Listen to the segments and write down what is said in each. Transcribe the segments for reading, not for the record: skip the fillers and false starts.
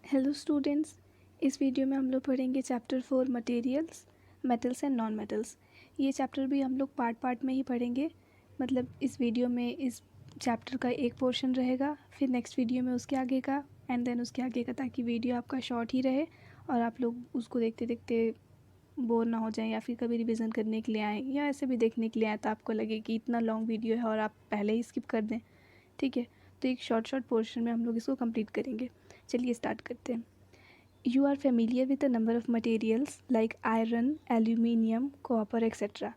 Hello students, इस video में हम लोग पढ़ेंगे chapter 4 materials, metals and non metals. ये चैप्टर भी हम लोग पार्ट में ही पढ़ेंगे। मतलब इस वीडियो में इस चैप्टर का एक पोर्शन रहेगा, फिर नेक्स्ट वीडियो में उसके आगे का, एंड देन उसके आगे का, ताकि वीडियो आपका शॉर्ट ही रहे और आप लोग उसको देखते देखते बोर ना हो जाएं, या फिर कभी रिवीजन करने के लिए आएँ या ऐसे भी देखने के लिए आएँ तो आपको लगे कि इतना लॉन्ग वीडियो है और आप पहले ही स्किप कर दें। ठीक है, तो एक शॉर्ट पोर्शन में हम लोग इसको कंप्लीट करेंगे। चलिए स्टार्ट करते हैं। You are familiar with the number of materials like iron, aluminium, copper etcetera.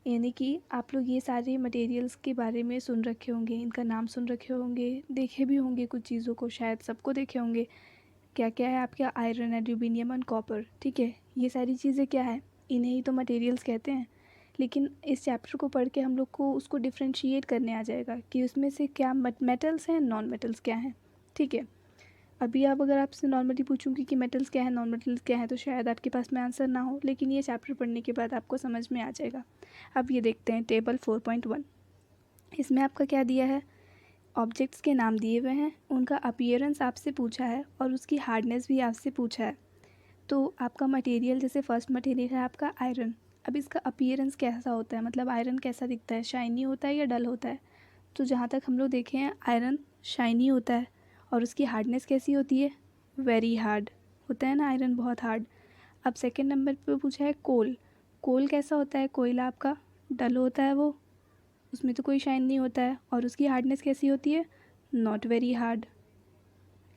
यानी कि आप लोग ये सारे मटेरियल्स के बारे में सुन रखे होंगे, इनका नाम सुन रखे होंगे, देखे भी होंगे कुछ चीज़ों को, शायद सबको देखे होंगे। क्या क्या है आपके? Iron, aluminium and copper. ठीक है, ये सारी चीज़ें क्या है? इन्हें ही तो मटेरियल्स कहते हैं। लेकिन इस चैप्टर को पढ़ के हम लोग को उसको डिफ्रेंशिएट करने आ जाएगा कि उसमें से क्या मेटल्स हैं, नॉन मेटल्स क्या हैं। ठीक है, अभी आप अगर आपसे नॉर्मली पूछूंगी कि मेटल्स क्या है, नॉन मेटल्स क्या है, तो शायद आपके पास में आंसर ना हो, लेकिन ये चैप्टर पढ़ने के बाद आपको समझ में आ जाएगा। अब ये देखते हैं टेबल 4.1। इसमें आपका क्या दिया है? ऑब्जेक्ट्स के नाम दिए हुए हैं, उनका अपीयरेंस आपसे पूछा है और उसकी हार्डनेस भी आपसे पूछा है। तो आपका मटेरियल, जैसे फर्स्ट मटेरियल है आपका आयरन। अब इसका अपीयरेंस कैसा होता है, मतलब आयरन कैसा दिखता है? शाइनी होता है या डल होता है? तो जहाँ तक हम लोग देखे हैं, आयरन शाइनी होता है। और उसकी हार्डनेस कैसी होती है? वेरी हार्ड होता है ना आयरन, बहुत हार्ड। अब सेकंड नंबर पे पूछा है कोल। कोल कैसा होता है? कोयला आपका डल होता है, वो उसमें तो कोई शाइन नहीं होता है। और उसकी हार्डनेस कैसी होती है? Not very hard.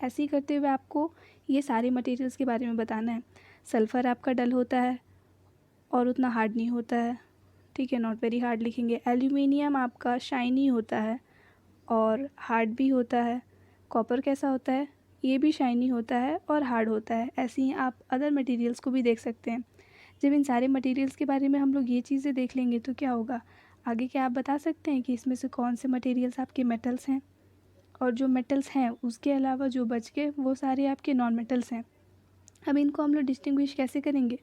ऐसे ही करते हुए आपको ये सारे मटेरियल्स के बारे में बताना है। सल्फ़र आपका डल होता है और उतना हार्ड नहीं होता है। ठीक है, नॉट वेरी हार्ड लिखेंगे। एल्यूमिनियम आपका शाइनी होता है और हार्ड भी होता है। कॉपर कैसा होता है? ये भी शाइनी होता है और हार्ड होता है। ऐसे ही आप अदर मटेरियल्स को भी देख सकते हैं। जब इन सारे मटेरियल्स के बारे में हम लोग ये चीज़ें देख लेंगे तो क्या होगा आगे? क्या आप बता सकते हैं कि इसमें से कौन से मटेरियल्स आपके मेटल्स हैं, और जो मेटल्स हैं उसके अलावा जो बच गए वो सारे आपके नॉन मेटल्स हैं। अब इनको हम लोग डिस्टिंग्विश कैसे करेंगे?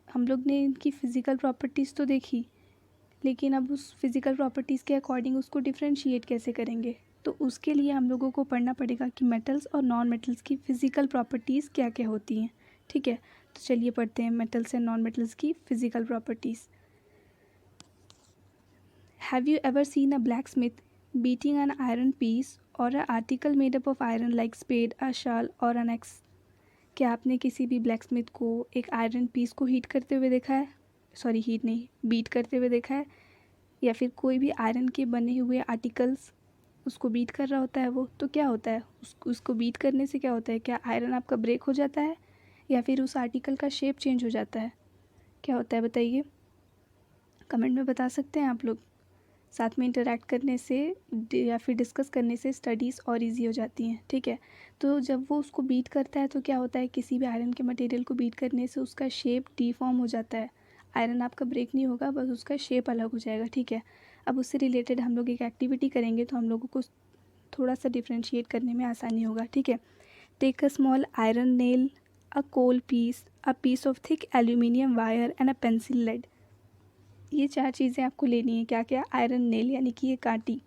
हम लोग ने इनकी फ़िज़िकल प्रॉपर्टीज़ तो देखी, लेकिन अब उस फिज़िकल प्रॉपर्टीज़ के अकॉर्डिंग उसको डिफ्रेंशिएट कैसे करेंगे? तो उसके लिए हम लोगों को पढ़ना पड़ेगा कि मेटल्स और नॉन मेटल्स की फ़िज़िकल प्रॉपर्टीज़ क्या क्या होती हैं। ठीक है, तो चलिए पढ़ते हैं मेटल्स एंड नॉन मेटल्स की physical properties. Have you ever seen a black smith beating an iron piece और a article made up of iron like spade, a shovel और एन एक्स? क्या आपने किसी भी ब्लैक स्मिथ को एक iron piece को हीट करते हुए देखा है? सॉरी, हीट नहीं, बीट करते हुए देखा है? या फिर कोई भी आयरन के बने हुए आर्टिकल्स उसको बीट कर रहा होता है वो, तो क्या होता है? उसको बीट करने से क्या होता है? क्या आयरन आपका ब्रेक हो जाता है या फिर उस आर्टिकल का शेप चेंज हो जाता है? क्या होता है बताइए, कमेंट में बता सकते हैं आप लोग। साथ में इंटरेक्ट करने से या फिर डिस्कस करने से स्टडीज़ और इजी हो जाती हैं। ठीक है, तो जब वो उसको बीट करता है तो क्या होता है? किसी भी आयरन के मटेरियल को बीट करने से उसका शेप डिफॉर्म हो जाता है। आयरन आपका ब्रेक नहीं होगा, बस उसका शेप अलग हो जाएगा। ठीक है, अब उससे रिलेटेड हम लोग एक एक्टिविटी करेंगे तो हम लोगों को थोड़ा सा डिफ्रेंशिएट करने में आसानी होगा। ठीक है, take a small iron nail, a coal piece, a piece of thick aluminium wire and a pencil lead. ये चार चीज़ें आपको लेनी है। क्या क्या? आयरन नेल यानी कि ये कांटी,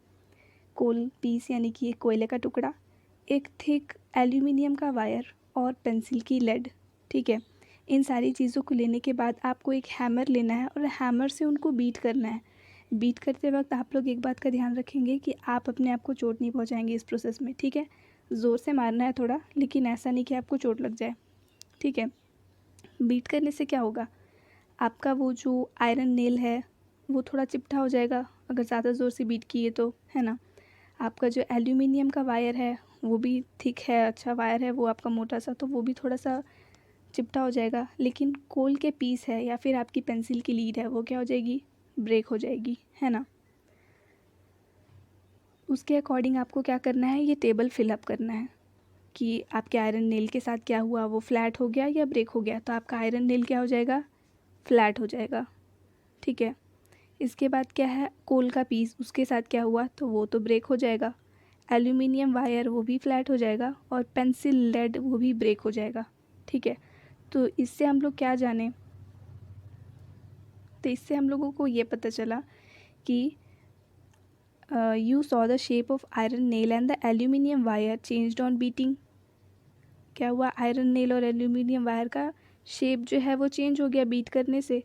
कोल पीस यानी कि ये कोयले का टुकड़ा, एक थिक एल्यूमिनियम का वायर और पेंसिल की लेड। ठीक है, इन सारी चीज़ों को लेने के बाद आपको एक हैमर लेना है और हैमर से उनको बीट करना है। बीट करते वक्त आप लोग एक बात का ध्यान रखेंगे कि आप अपने आप को चोट नहीं पहुंचाएंगे इस प्रोसेस में। ठीक है, ज़ोर से मारना है थोड़ा, लेकिन ऐसा नहीं कि आपको चोट लग जाए। ठीक है, बीट करने से क्या होगा? आपका वो जो आयरन नेल है वो थोड़ा चिपटा हो जाएगा अगर ज़्यादा ज़ोर से बीट किए तो, है ना। आपका जो एल्यूमिनियम का वायर है वो भी थिक है, अच्छा वायर है वो आपका मोटा सा, तो वो भी थोड़ा सा चिपटा हो जाएगा। लेकिन कोल के पीस है या फिर आपकी पेंसिल की लीड है वो क्या हो जाएगी? ब्रेक हो जाएगी, है ना। उसके अकॉर्डिंग आपको क्या करना है? ये टेबल फिलअप करना है कि आपके आयरन नेल के साथ क्या हुआ, वो फ्लैट हो गया या ब्रेक हो गया। तो आपका आयरन नेल क्या हो जाएगा? फ्लैट हो जाएगा। ठीक है, इसके बाद क्या है? कोल का पीस, उसके साथ क्या हुआ? तो वो तो ब्रेक हो जाएगा। एल्यूमिनियम वायर वो भी फ्लैट हो जाएगा और पेंसिल लेड वो भी ब्रेक हो जाएगा। ठीक है, तो इससे हम लोग क्या जाने? तो इससे हम लोगों को ये पता चला कि you saw the shape of iron nail and the aluminium wire changed on beating. क्या हुआ, आयरन नेल और एल्यूमिनियम वायर का शेप जो है वो चेंज हो गया बीट करने से।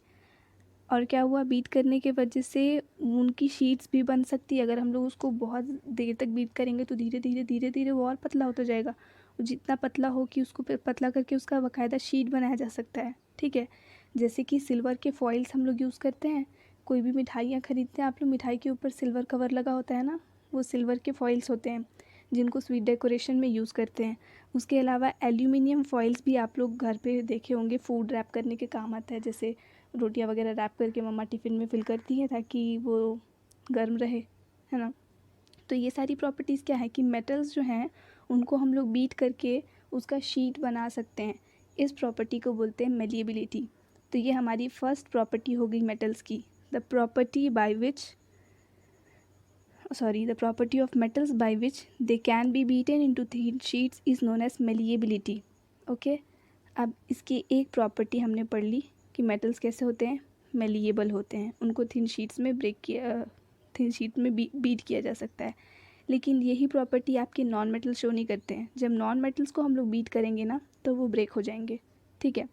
और क्या हुआ, बीट करने के वजह से उनकी शीट्स भी बन सकती है। अगर हम लोग उसको बहुत देर तक बीट करेंगे तो धीरे धीरे वो और पतला होता जाएगा। जितना पतला हो कि उसको पतला करके उसका बाकायदा शीट बनाया जा सकता है। ठीक है, जैसे कि सिल्वर के फॉइल्स हम लोग यूज़ करते हैं। कोई भी मिठाइयाँ खरीदते हैं आप लोग, मिठाई के ऊपर सिल्वर कवर लगा होता है ना, वो सिल्वर के फॉइल्स होते हैं जिनको स्वीट डेकोरेशन में यूज़ करते हैं। उसके अलावा एल्यूमिनियम फॉइल्स भी आप लोग घर पे देखे होंगे, फूड रैप करने के काम आता है। जैसे रोटियां वगैरह रैप करके मम्मा टिफ़िन में फिल करती है ताकि वो गर्म रहे, है ना। तो ये सारी प्रॉपर्टीज़ क्या है कि मेटल्स जो हैं उनको हम लोग बीट करके उसका शीट बना सकते हैं। इस प्रॉपर्टी को बोलते हैं मेलिएबिलिटी। तो ये हमारी फर्स्ट प्रॉपर्टी हो गई मेटल्स की। The property of metals by which they can be beaten into thin sheets is known as malleability. Okay, अब इसकी एक प्रॉपर्टी हमने पढ़ ली कि मेटल्स कैसे होते हैं, मेलिएबल होते हैं, उनको थिन शीट में बीट किया जा सकता है। लेकिन यही प्रॉपर्टी आपके नॉन मेटल शो नहीं करते हैं। जब नॉन मेटल्स को हम लोग बीट करेंगे ना तो वो ब्रेक हो जाएंगे। ठीक है,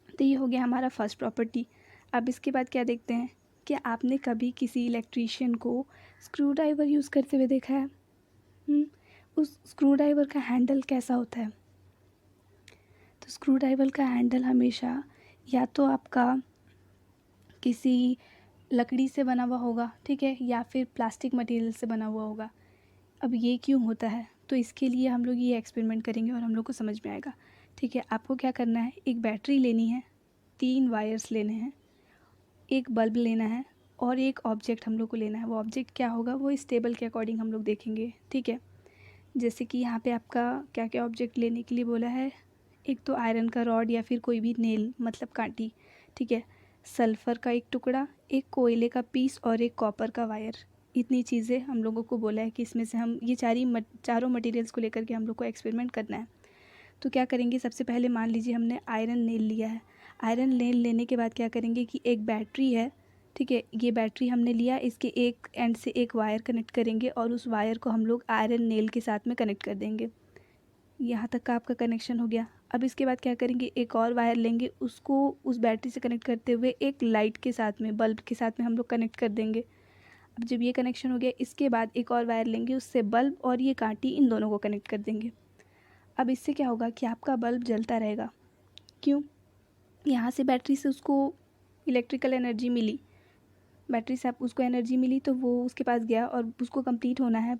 तो ये हो गया हमारा फर्स्ट प्रॉपर्टी। अब इसके बाद क्या देखते हैं, क्या आपने कभी किसी इलेक्ट्रीशियन को स्क्रू ड्राइवर यूज़ करते हुए देखा है? उस स्क्रू ड्राइवर का हैंडल कैसा होता है? तो स्क्रू ड्राइवर का हैंडल हमेशा या तो आपका किसी लकड़ी से बना हुआ होगा, ठीक है, या फिर प्लास्टिक मटेरियल से बना हुआ होगा। अब ये क्यों होता है, तो इसके लिए हम लोग ये एक्सपेरिमेंट करेंगे और हम लोग को समझ में आएगा। ठीक है, आपको क्या करना है, एक बैटरी लेनी है, 3 वायर्स लेने हैं, एक बल्ब लेना है और एक ऑब्जेक्ट हम लोग को लेना है। वो ऑब्जेक्ट क्या होगा वो इस टेबल के अकॉर्डिंग हम लोग देखेंगे। ठीक है, जैसे कि यहाँ पे आपका क्या क्या ऑब्जेक्ट लेने के लिए बोला है, एक तो आयरन का रॉड या फिर कोई भी नेल मतलब कांटी, ठीक है, सल्फ़र का एक टुकड़ा, एक कोयले का पीस और एक कॉपर का वायर। इतनी चीज़ें हम लोगों को बोला है कि इसमें से हम ये चारों मटेरियल्स को लेकर के हम लोग को एक्सपेरिमेंट करना है। तो क्या करेंगे, सबसे पहले मान लीजिए हमने आयरन नेल लिया है। आयरन नेल लेने के बाद क्या करेंगे कि एक बैटरी है, ठीक है, ये बैटरी हमने लिया, इसके एक एंड से एक वायर कनेक्ट करेंगे और उस वायर को हम लोग आयरन नेल के साथ में कनेक्ट कर देंगे। यहाँ तक का आपका कनेक्शन हो गया। अब इसके बाद क्या करेंगे, एक और वायर लेंगे, उसको उस बैटरी से कनेक्ट करते हुए एक लाइट के साथ में, बल्ब के साथ में हम लोग कनेक्ट कर देंगे। अब जब ये कनेक्शन हो गया, इसके बाद एक और वायर लेंगे, उससे बल्ब और ये कांटी इन दोनों को कनेक्ट कर देंगे। अब इससे क्या होगा कि आपका बल्ब जलता रहेगा। क्यों? यहाँ से बैटरी से उसको इलेक्ट्रिकल एनर्जी मिली, बैटरी से आप उसको एनर्जी मिली तो वो उसके पास गया और उसको कंप्लीट होना है,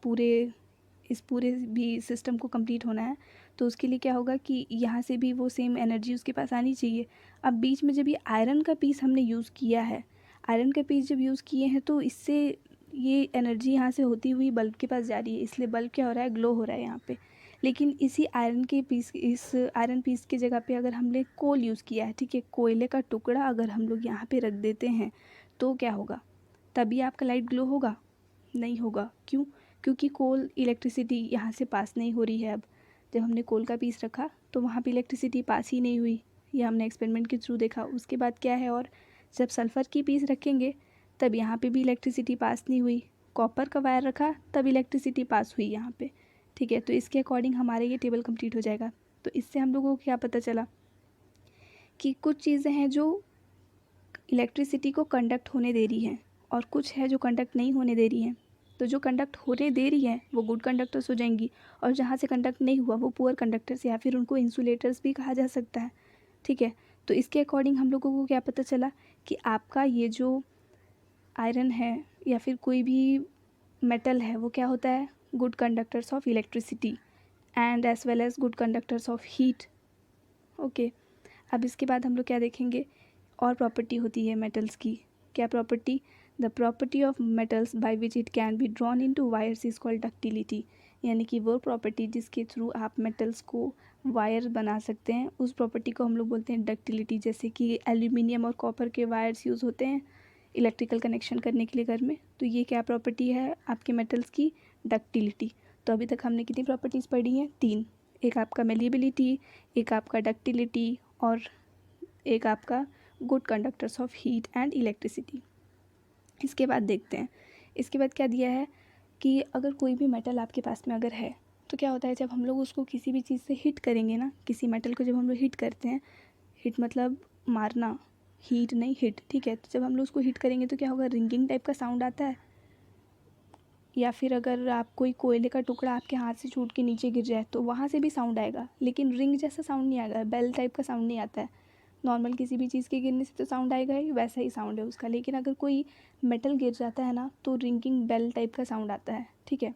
इस पूरे भी सिस्टम को कंप्लीट होना है। तो उसके लिए क्या होगा कि यहाँ से भी वो सेम एनर्जी उसके पास आनी चाहिए। अब बीच में जब ये आयरन का पीस हमने यूज़ किया है, आयरन का पीस जब यूज़ किए हैं तो इससे ये एनर्जी यहाँ से होती हुई बल्ब के पास जा रही है, इसलिए बल्ब क्या हो रहा है, ग्लो हो रहा है यहाँ पे। लेकिन इस आयरन पीस की जगह पे अगर हमने कोल यूज़ किया है, ठीक है, कोयले का टुकड़ा अगर हम लोग यहाँ पे रख देते हैं तो क्या होगा, तभी आपका लाइट ग्लो होगा? नहीं होगा। क्यों? क्योंकि कोल इलेक्ट्रिसिटी यहाँ से पास नहीं हो रही है। अब जब हमने कोल का पीस रखा तो वहाँ पे इलेक्ट्रिसिटी पास ही नहीं हुई, ये हमने एक्सपेरिमेंट के थ्रू देखा। उसके बाद क्या है, और जब सल्फ़र की पीस रखेंगे तब यहाँ पे भी इलेक्ट्रिसिटी पास नहीं हुई, कॉपर का वायर रखा तब इलेक्ट्रिसिटी पास हुई यहाँ पे। ठीक है, तो इसके अकॉर्डिंग हमारे ये टेबल कंप्लीट हो जाएगा। तो इससे हम लोगों को क्या पता चला कि कुछ चीज़ें हैं जो इलेक्ट्रिसिटी को कंडक्ट होने दे रही हैं और कुछ है जो कंडक्ट नहीं होने दे रही हैं। तो जो कंडक्ट होने दे रही हैं वो गुड कंडक्टर्स हो जाएंगी और जहाँ से कंडक्ट नहीं हुआ वो पुअर कंडक्टर्स या फिर उनको इंसुलेटर्स भी कहा जा सकता है। ठीक है, तो इसके अकॉर्डिंग हम लोगों को क्या पता चला कि आपका ये जो आयरन है या फिर कोई भी मेटल है वो क्या होता है, good conductors of electricity and as well as good conductors of heat. Okay, अब इसके बाद हम लोग क्या देखेंगे, और प्रॉपर्टी होती है मेटल्स की। क्या property? The property of metals by which it can be drawn into wires is called ductility. यानी कि वो प्रॉपर्टी जिसके थ्रू आप मेटल्स को वायर बना सकते हैं, उस प्रॉपर्टी को हम लोग बोलते हैं डक्टिलिटी। जैसे कि एल्यूमिनियम और कॉपर के वायर्स यूज़ होते हैं इलेक्ट्रिकल कनेक्शन करने के लिए घर में, तो ये क्या प्रॉपर्टी है आपके मेटल्स की, डक्टिलिटी। तो अभी तक हमने कितनी प्रॉपर्टीज़ पढ़ी हैं, 3। एक आपका मेलिएबिलिटी, एक आपका डक्टिलिटी और एक आपका good conductors of heat and electricity. इसके बाद देखते हैं, इसके बाद क्या दिया है कि अगर कोई भी मेटल आपके पास में अगर है, तो क्या होता है, जब हम लोग उसको किसी भी चीज़ से हिट करेंगे ना, किसी मेटल को जब हम लोग हिट करते हैं, हिट मतलब मारना, हीट नहीं हिट, ठीक है। तो जब हम लोग उसको हिट करेंगे तो क्या होगा, रिंगिंग टाइप का साउंड आता है। या फिर अगर आप कोई कोयले का टुकड़ा आपके हाथ से छूट के नीचे गिर जाए तो वहाँ से भी साउंड आएगा, लेकिन रिंग जैसा साउंड नहीं आएगा, बेल टाइप का साउंड नहीं आता है। नॉर्मल किसी भी चीज़ के गिरने से तो साउंड आएगा ही, वैसा ही साउंड है उसका। लेकिन अगर कोई मेटल गिर जाता है ना तो रिंगिंग बेल टाइप का साउंड आता है, ठीक है।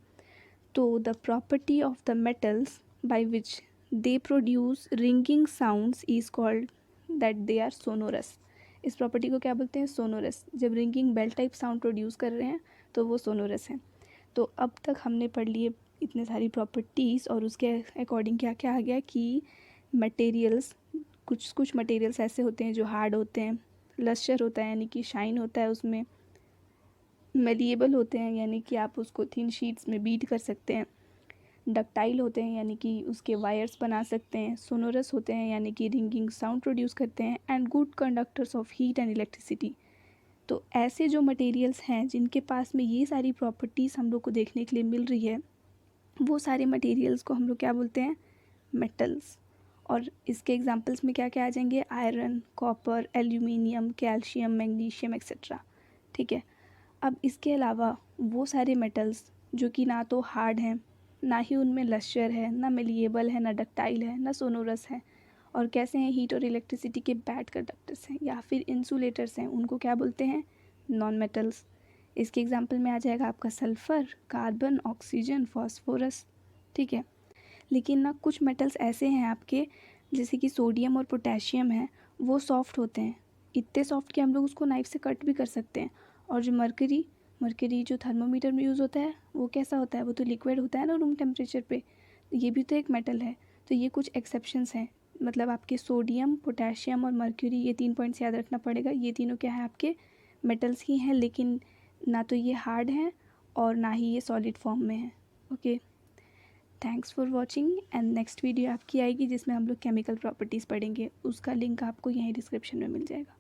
तो the property of the metals by which they produce ringing sounds is called that they are sonorous. इस प्रॉपर्टी को क्या बोलते हैं, सोनोरस। जब ringing bell type sound produce कर रहे हैं तो वो सोनोरस है। तो अब तक हमने पढ़ लिए इतने सारी प्रॉपर्टीज़, और उसके अकॉर्डिंग क्या क्या आ गया कि मटेरियल्स, कुछ मटेरियल्स ऐसे होते हैं जो हार्ड होते हैं, लस्टर होता है यानी कि शाइन होता है उसमें, मेलिएबल होते हैं यानी कि आप उसको थिन शीट्स में बीट कर सकते हैं, डक्टाइल होते हैं यानी कि उसके वायर्स बना सकते हैं, सोनोरस होते हैं यानी कि रिंगिंग साउंड प्रोड्यूस करते हैं, and good conductors of heat and electricity. तो ऐसे जो मटेरियल्स हैं जिनके पास में ये सारी प्रॉपर्टीज़ हम लोग को देखने के लिए मिल रही है, वो सारे मटेरियल्स को हम लोग क्या बोलते हैं, मेटल्स। और इसके एग्जांपल्स में क्या क्या आ जाएंगे, iron, copper, aluminium, calcium, magnesium etcetera, ठीक है। अब इसके अलावा वो सारे मेटल्स जो कि ना तो हार्ड हैं, ना ही उनमें लस्टर है, ना मेलिएबल है, ना डक्टाइल है, ना सोनोरस है, और कैसे हैं, हीट और इलेक्ट्रिसिटी के बैड कंडक्टर्स हैं या फिर इंसुलेटर्स हैं, उनको क्या बोलते हैं, नॉन मेटल्स। इसके एग्जांपल में आ जाएगा आपका सल्फ़र, कार्बन, ऑक्सीजन, फॉस्फोरस, ठीक है। लेकिन ना कुछ मेटल्स ऐसे हैं आपके, जैसे कि सोडियम और पोटेशियम है, वो सॉफ्ट होते हैं, इतने सॉफ्ट कि हम लोग उसको नाइफ से कट भी कर सकते हैं। और जो मर्करी जो थर्मोमीटर में यूज़ होता है, वो कैसा होता है, वो तो लिक्विड होता है ना रूम टेम्परेचर पे, ये भी तो एक मेटल है। तो ये कुछ एक्सेप्शंस हैं, मतलब आपके सोडियम, पोटेशियम और मर्क्यूरी, ये 3 पॉइंट्स याद रखना पड़ेगा। ये तीनों क्या है, आपके मेटल्स ही हैं, लेकिन ना तो ये हार्ड हैं और ना ही ये सॉलिड फॉर्म में है। Okay, thanks for watching, and next video आपकी आएगी जिसमें हम लोग केमिकल प्रॉपर्टीज़ पढ़ेंगे। उसका लिंक आपको यहीं डिस्क्रिप्शन में मिल जाएगा।